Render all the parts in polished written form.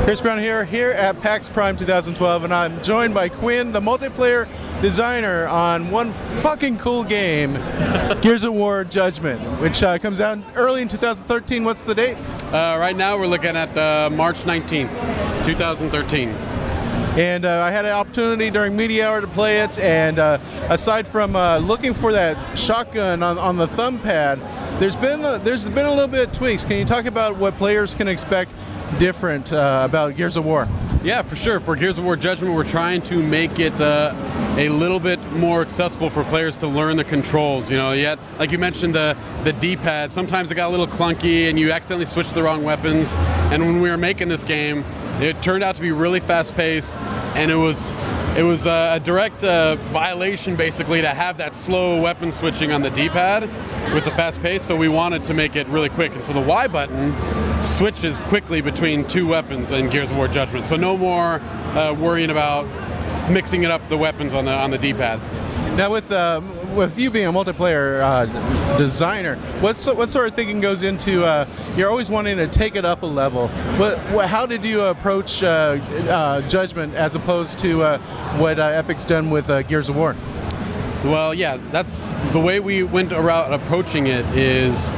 Chris Brown here at PAX Prime 2012, and I'm joined by Quinn, the multiplayer designer on one fucking cool game, Gears of War Judgement, which comes out early in 2013. What's the date? Right now we're looking at March 19th, 2013. And I had an opportunity during Media Hour to play it, and aside from looking for that shotgun on the thumb pad, there's been a little bit of tweaks. Can you talk about what players can expect different about Gears of War? Yeah, for sure. For Gears of War Judgement, we're trying to make it a little bit more accessible for players to learn the controls. You know, yet like you mentioned, the D-pad, sometimes it got a little clunky and you accidentally switched the wrong weapons. And when we were making this game, it turned out to be really fast-paced, and it was a direct violation, basically, to have that slow weapon switching on the D-pad with the fast pace, so we wanted to make it really quick. And so the Y button switches quickly between two weapons in Gears of War Judgement, so no more worrying about mixing it up the weapons on the D-pad. Now, with you being a multiplayer designer, what sort of thinking goes into you're always wanting to take it up a level? How did you approach Judgment as opposed to what Epic's done with Gears of War? Well, yeah, that's the way we went around approaching it. Is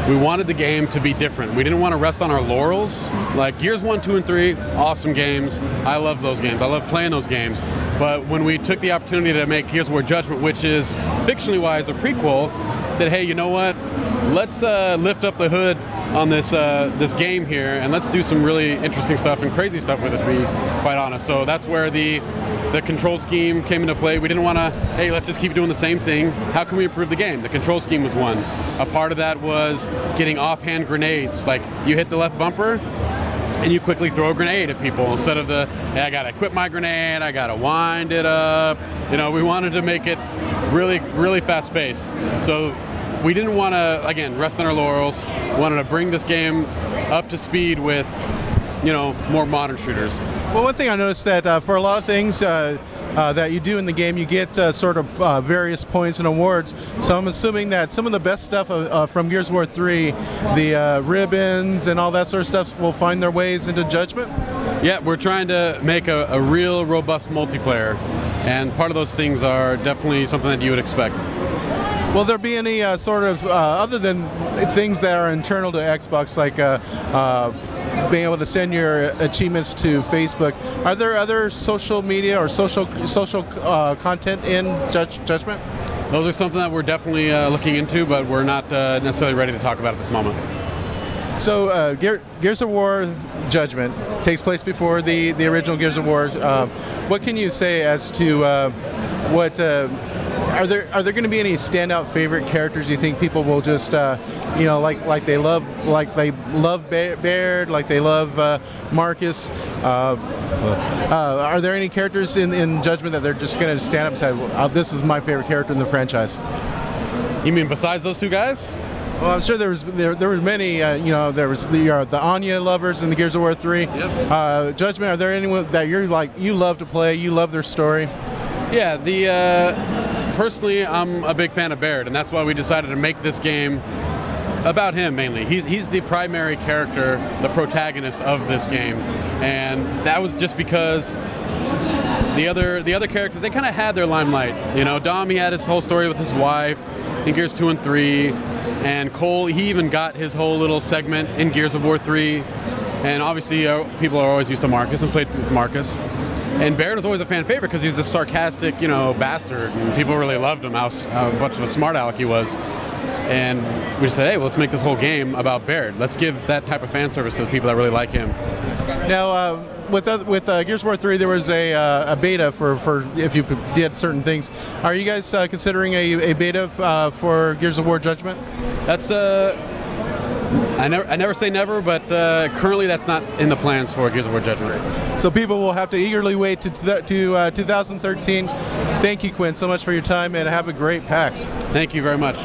we wanted the game to be different. We didn't want to rest on our laurels. Like Gears 1, 2, and 3, awesome games. I love those games. I love playing those games. But when we took the opportunity to make Gears of War Judgement, which is fictionally wise a prequel, said, hey, you know what? Let's lift up the hood on this game here, and let's do some really interesting stuff and crazy stuff with it, to be quite honest. So that's where the control scheme came into play. We didn't want to, hey, let's just keep doing the same thing. How can we improve the game? The control scheme was one. A part of that was getting offhand grenades. Like, you hit the left bumper, and you quickly throw a grenade at people instead of the, hey, I gotta equip my grenade, I gotta wind it up. You know, we wanted to make it really, really fast paced. So we didn't want to, again, rest on our laurels. We wanted to bring this game up to speed with, you know, more modern shooters. Well, one thing I noticed that for a lot of things that you do in the game, you get sort of various points and awards. So I'm assuming that some of the best stuff from Gears of War 3, the ribbons and all that sort of stuff, will find their ways into Judgment? Yeah, we're trying to make a real robust multiplayer, and part of those things are definitely something that you would expect. Will there be any sort of, other than things that are internal to Xbox, like being able to send your achievements to Facebook, are there other social media or social content in Judgment? Those are something that we're definitely looking into, but we're not necessarily ready to talk about at this moment. So Gears of War Judgment takes place before the original Gears of War. What can you say as to what... Are there going to be any standout favorite characters you think people will just you know, like they love Baird, like they love Marcus? Are there any characters in Judgment that they're just going to stand up and say, well, this is my favorite character in the franchise? You mean besides those two guys? Well, I'm sure there were many. You know, there was the Anya lovers in the Gears of War 3. Yep. Judgment. Are there anyone that you love to play? You love their story? Yeah. Personally, I'm a big fan of Baird, and that's why we decided to make this game about him mainly. He's the primary character, the protagonist of this game, and that was just because the other characters, they kind of had their limelight. You know, Dom, he had his whole story with his wife in Gears 2 and 3, and Cole, he even got his whole little segment in Gears of War 3, and obviously people are always used to Marcus and played with Marcus. And Baird was always a fan favorite because he was this sarcastic, you know, bastard, and people really loved him, how much of a smart aleck he was. And we just said, hey, well, let's make this whole game about Baird. Let's give that type of fan service to the people that really like him. Now, with Gears of War 3, there was a beta for if you did certain things. Are you guys considering a beta for Gears of War Judgment? That's I never say never, but currently that's not in the plans for Gears of War Judgement. So people will have to eagerly wait to 2013. Thank you, Quinn, so much for your time, and have a great PAX. Thank you very much.